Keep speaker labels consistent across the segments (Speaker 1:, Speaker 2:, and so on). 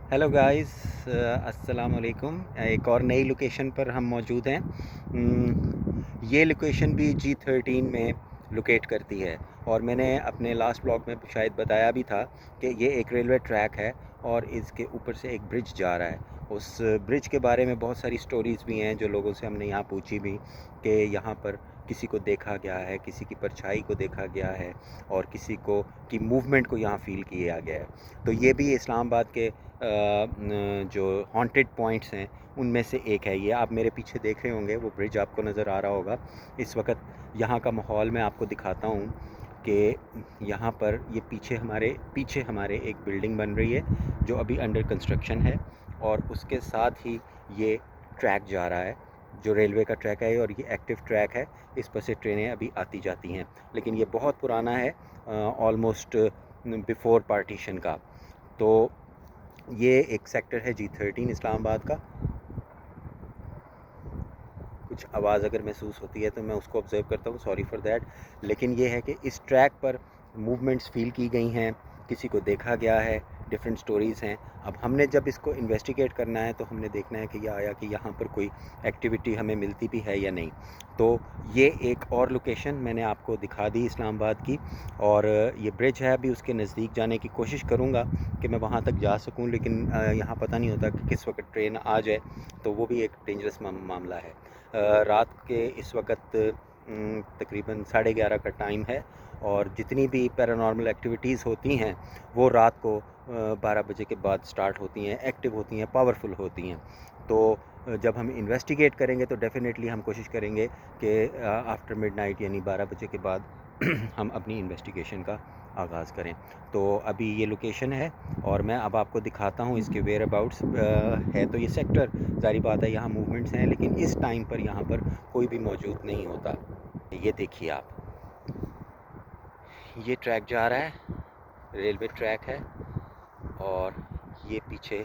Speaker 1: Hello guys, अस्सलाम वालेकुम। एक और नई लोकेशन पर हम मौजूद हैं। ये लोकेशन भी G13 में लोकेट करती है और मैंने अपने लास्ट ब्लॉग में शायद बताया भी था कि ये एक रेलवे ट्रैक है और इसके ऊपर से एक ब्रिज जा रहा है। उस ब्रिज के बारे में बहुत सारी स्टोरीज़ भी हैं जो लोगों से हमने यहाँ पूछी भी कि यहाँ पर किसी को देखा गया है, किसी की परछाई को देखा गया है और किसी को की मूवमेंट को यहाँ फ़ील किया गया है। तो ये भी इस्लामाबाद के जो हॉन्टेड पॉइंट्स हैं उनमें से एक है। ये आप मेरे पीछे देख रहे होंगे, वो ब्रिज आपको नज़र आ रहा होगा। इस वक्त यहाँ का माहौल मैं आपको दिखाता हूँ कि यहाँ पर ये पीछे हमारे एक बिल्डिंग बन रही है जो अभी अंडर कंस्ट्रक्शन है और उसके साथ ही ये ट्रैक जा रहा है जो रेलवे का ट्रैक है और ये एक्टिव ट्रैक है। इस पर से ट्रेनें अभी आती जाती हैं, लेकिन ये बहुत पुराना है, ऑलमोस्ट बिफोर पार्टीशन का। तो ये एक सेक्टर है G13 इस्लामाबाद का। कुछ आवाज़ अगर महसूस होती है तो मैं उसको ऑब्ज़र्व करता हूँ, सॉरी फॉर दैट। लेकिन ये है कि इस ट्रैक पर मूवमेंट्स फ़ील की गई हैं, किसी को देखा गया है, डिफरेंट स्टोरीज़ हैं। अब हमने जब इसको इन्वेस्टिगेट करना है तो हमने देखना है कि यह आया कि यहाँ पर कोई एक्टिविटी हमें मिलती भी है या नहीं। तो ये एक और लोकेशन मैंने आपको दिखा दी इस्लामाबाद की, और ये ब्रिज है। अभी उसके नज़दीक जाने की कोशिश करूँगा कि मैं वहाँ तक जा सकूँ, लेकिन यहाँ पता नहीं होता कि किस वक्त ट्रेन आ जाए, तो वो भी एक डेंजरस मामला है। रात के इस वक्त तकरीबन 11:30 का टाइम है और जितनी भी पैरानॉर्मल एक्टिविटीज़ होती हैं वो रात को 12 बजे के बाद स्टार्ट होती हैं, एक्टिव होती हैं, पावरफुल होती हैं। तो जब हम इन्वेस्टिगेट करेंगे तो डेफ़िनेटली हम कोशिश करेंगे कि आफ्टर मिडनाइट यानी 12 बजे के बाद हम अपनी इन्वेस्टिगेशन का आगाज़ करें। तो अभी ये लोकेशन है और मैं अब आपको दिखाता हूँ इसके वेयर अबाउट्स। है तो ये सेक्टर, ज़ाहिर बात है यहाँ मूवमेंट्स हैं, लेकिन इस टाइम पर यहाँ पर कोई भी मौजूद नहीं होता। ये देखिए आप, ये ट्रैक जा रहा है, रेलवे ट्रैक है, और ये पीछे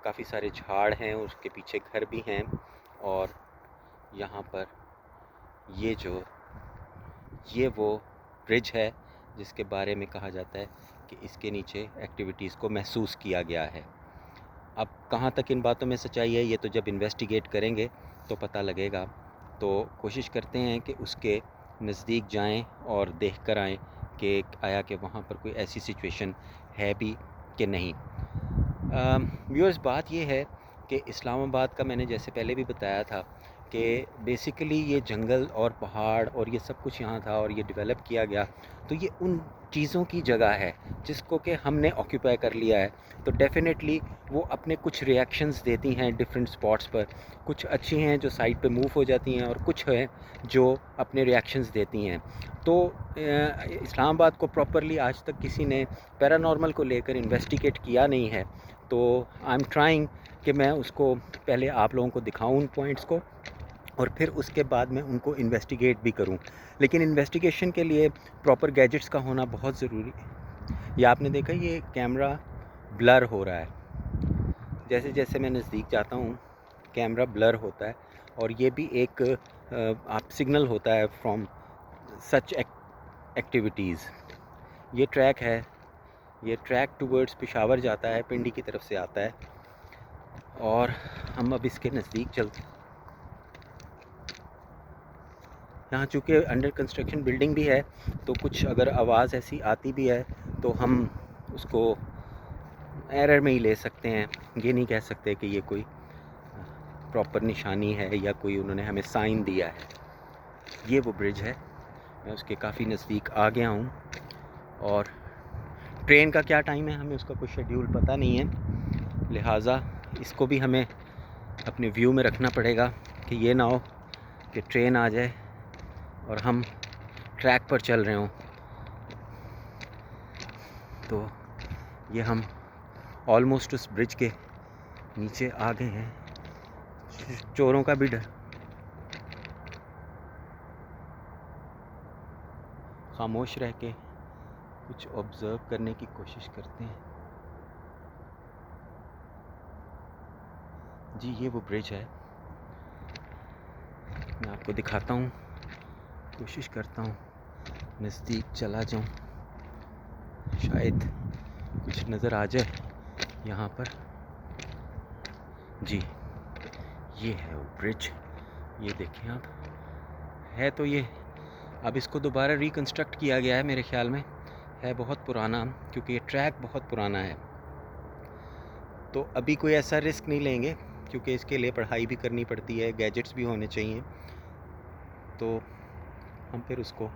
Speaker 1: काफ़ी सारे झाड़ हैं, उसके पीछे घर भी हैं। और यहाँ पर ये वो ब्रिज है जिसके बारे में कहा जाता है कि इसके नीचे एक्टिविटीज़ को महसूस किया गया है। अब कहाँ तक इन बातों में सच्चाई है ये तो जब इन्वेस्टिगेट करेंगे तो पता लगेगा। तो कोशिश करते हैं कि उसके नज़दीक जाएं और देख कर आएँ कि आया कि वहाँ पर कोई ऐसी सिचुएशन है भी कि नहीं। व्यूअर्स, बात ये है कि इस्लामाबाद का मैंने जैसे पहले भी बताया था कि बेसिकली ये जंगल और पहाड़ और ये सब कुछ यहाँ था और ये डेवलप किया गया, तो ये उन चीज़ों की जगह है जिसको कि हमने ऑक्यूपाई कर लिया है। तो डेफ़िनेटली वो अपने कुछ रिएक्शंस देती हैं डिफरेंट स्पॉट्स पर। कुछ अच्छी हैं जो साइड पे मूव हो जाती हैं और कुछ हैं जो अपने रिएक्शंस देती हैं। तो इस्लामाबाद को प्रॉपरली आज तक किसी ने पैरानॉर्मल को लेकर इन्वेस्टिगेट किया नहीं है। तो आई एम ट्राइंग कि मैं उसको पहले आप लोगों को दिखाऊं उन पॉइंट्स को, और फिर उसके बाद मैं उनको इन्वेस्टिगेट भी करूं। लेकिन इन्वेस्टिगेशन के लिए प्रॉपर गैजेट्स का होना बहुत ज़रूरी है। ये आपने देखा, ये कैमरा ब्लर हो रहा है, जैसे जैसे मैं नज़दीक जाता हूँ कैमरा ब्लर होता है, और ये भी एक आप सिग्नल होता है फ्रॉम सच एक्टिविटीज़। ये ट्रैक है, ये ट्रैक टूवर्ड्स पेशावर जाता है, पिंडी की तरफ से आता है, और हम अब इसके नज़दीक चलते हैं। यहाँ चूँकि अंडर कंस्ट्रक्शन बिल्डिंग भी है तो कुछ अगर आवाज़ ऐसी आती भी है तो हम उसको एरर में ही ले सकते हैं। ये नहीं कह सकते कि ये कोई प्रॉपर निशानी है या कोई उन्होंने हमें साइन दिया है। ये वो ब्रिज है, मैं उसके काफ़ी नज़दीक आ गया हूँ। और ट्रेन का क्या टाइम है हमें उसका कोई शेड्यूल पता नहीं है, लिहाजा इसको भी हमें अपने व्यू में रखना पड़ेगा कि ये ना हो कि ट्रेन आ जाए और हम ट्रैक पर चल रहे हों। तो ये हम ऑलमोस्ट उस ब्रिज के नीचे आ गए हैं। चोरों का भी डर, खामोश रह के कुछ ऑब्ज़र्व करने की कोशिश करते हैं। जी ये वो ब्रिज है, मैं आपको दिखाता हूँ, कोशिश करता हूँ नज़दीक चला जाऊँ, शायद कुछ नज़र आ जाए यहाँ पर। جی یہ ہے وہ برج، یہ دیکھیں آپ، ہے تو یہ اب اس کو دوبارہ ریکنسٹرکٹ کیا گیا ہے میرے خیال میں، ہے بہت پرانا کیونکہ یہ ٹریک بہت پرانا ہے، تو ابھی کوئی ایسا رسک نہیں لیں گے کیونکہ اس کے لیے پڑھائی بھی کرنی پڑتی ہے، گیجٹس بھی ہونے چاہیے، تو ہم پھر اس کو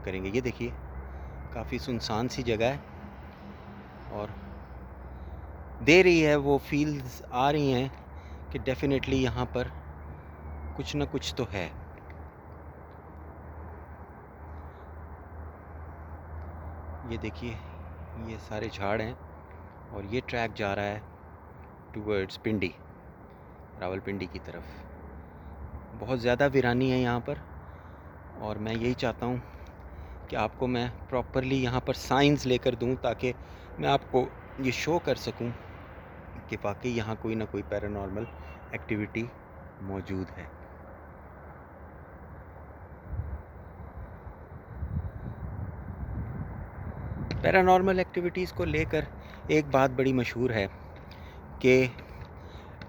Speaker 1: کریں گے۔ یہ دیکھیے کافی سنسان سی جگہ ہے اور دے رہی ہے وہ فیلز آ رہی ہیں کہ ڈیفینیٹلی یہاں پر کچھ نہ کچھ تو ہے۔ یہ دیکھیے یہ سارے جھاڑ ہیں اور یہ ٹریک جا رہا ہے ٹورڈز پنڈی، راول پنڈی کی طرف۔ بہت زیادہ ویرانی ہے یہاں پر اور میں یہی چاہتا ہوں کہ آپ کو میں پراپرلی یہاں پر سائنز لے کر دوں تاکہ میں آپ کو یہ شو کر سکوں کہ واقعی یہاں کوئی نہ کوئی پیرانارمل ایکٹیویٹی موجود ہے۔ پیرانارمل ایکٹیویٹیز کو لے کر ایک بات بڑی مشہور ہے کہ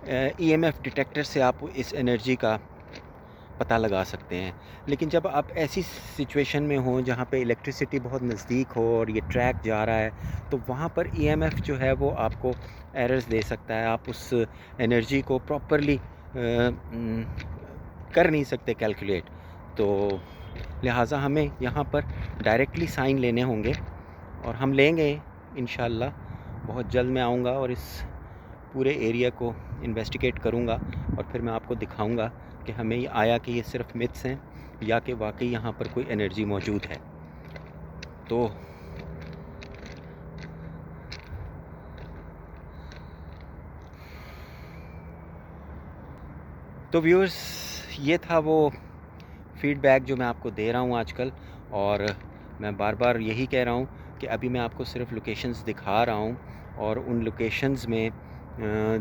Speaker 1: ای ایم ایف ڈیٹیکٹر سے آپ اس انرجی کا پتہ لگا سکتے ہیں، لیکن جب آپ ایسی سچویشن میں ہوں جہاں پہ الیکٹریسٹی بہت نزدیک ہو اور یہ ٹریک جا رہا ہے تو وہاں پر ای ایم ایف جو ہے وہ آپ کو ایررز دے سکتا ہے، آپ اس انرجی کو پراپرلی کر نہیں سکتے کیلکولیٹ، تو لہٰذا ہمیں یہاں پر ڈائریکٹلی سائن لینے ہوں گے اور ہم لیں گے انشاءاللہ۔ بہت جلد میں آؤں گا اور اس پورے ایریا کو انویسٹیگیٹ کروں گا اور پھر میں آپ کو دکھاؤں گا کہ ہمیں یہ آیا کہ یہ صرف متس ہیں یا کہ واقعی یہاں پر کوئی انرجی موجود ہے۔ تو ویورز یہ تھا وہ فیڈ بیک جو میں آپ کو دے رہا ہوں آج کل، اور میں بار بار یہی کہہ رہا ہوں کہ ابھی میں آپ کو صرف لوکیشنز دکھا رہا ہوں اور ان لوکیشنز میں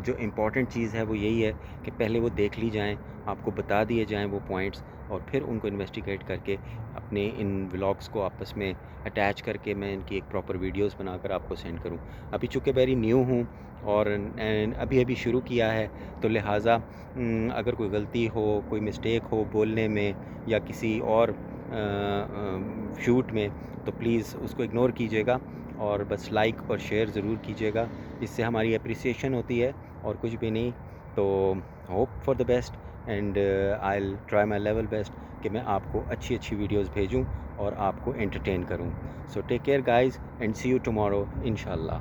Speaker 1: جو امپورٹنٹ چیز ہے وہ یہی ہے کہ پہلے وہ دیکھ لی جائیں، آپ کو بتا دیے جائیں وہ پوائنٹس، اور پھر ان کو انویسٹیگیٹ کر کے اپنے ان ولاگس کو آپس میں اٹیچ کر کے میں ان کی ایک پراپر ویڈیوز بنا کر آپ کو سینڈ کروں۔ ابھی چونکہ ویری نیو ہوں اور ابھی شروع کیا ہے، تو لہٰذا اگر کوئی غلطی ہو، کوئی مسٹیک ہو بولنے میں یا کسی اور شوٹ میں، تو پلیز اس کو اگنور کیجیے گا اور بس لائک اور شیئر ضرور کیجیے گا، اس سے ہماری اپریسیشن ہوتی ہے اور کچھ بھی نہیں۔ تو hope for the best and I will try my level best کہ میں آپ کو اچھی اچھی ویڈیوز بھیجوں اور آپ کو انٹرٹین کروں۔ So take care guys and see you tomorrow انشاءاللہ۔